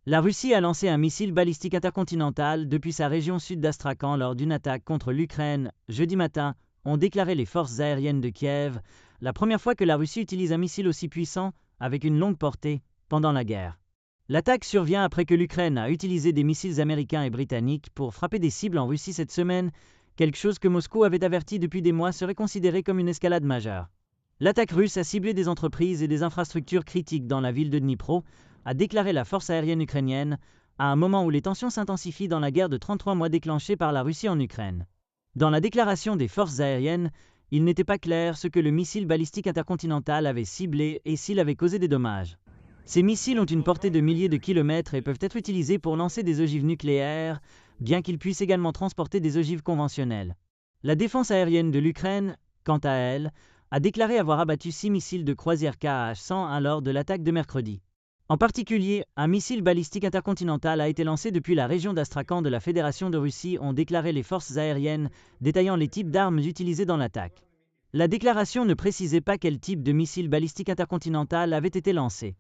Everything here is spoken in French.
La Russie a lancé un missile balistique intercontinental depuis sa région sud d'Astrakhan lors d'une attaque contre l'Ukraine jeudi matin, ont déclaré les forces aériennes de Kiev, la première fois que la Russie utilise un missile aussi puissant, avec une longue portée, pendant la guerre. L'attaque survient après que l'Ukraine a utilisé des missiles américains et britanniques pour frapper des cibles en Russie cette semaine, quelque chose que Moscou avait averti depuis des mois serait considéré comme une escalade majeure. L'attaque russe a ciblé des entreprises et des infrastructures critiques dans la ville de Dnipro, a déclaré la force aérienne ukrainienne, à un moment où les tensions s'intensifient dans la guerre de 33 mois déclenchée par la Russie en Ukraine. Dans la déclaration des forces aériennes, il n'était pas clair ce que le missile balistique intercontinental avait ciblé et s'il avait causé des dommages. Ces missiles ont une portée de milliers de kilomètres et peuvent être utilisés pour lancer des ogives nucléaires, bien qu'ils puissent également transporter des ogives conventionnelles. La défense aérienne de l'Ukraine, quant à elle, a déclaré avoir abattu 6 missiles de croisière Kh-101 lors de l'attaque de mercredi. En particulier, un missile balistique intercontinental a été lancé depuis la région d'Astrakhan de la Fédération de Russie, ont déclaré les forces aériennes, détaillant les types d'armes utilisées dans l'attaque. La déclaration ne précisait pas quel type de missile balistique intercontinental avait été lancé.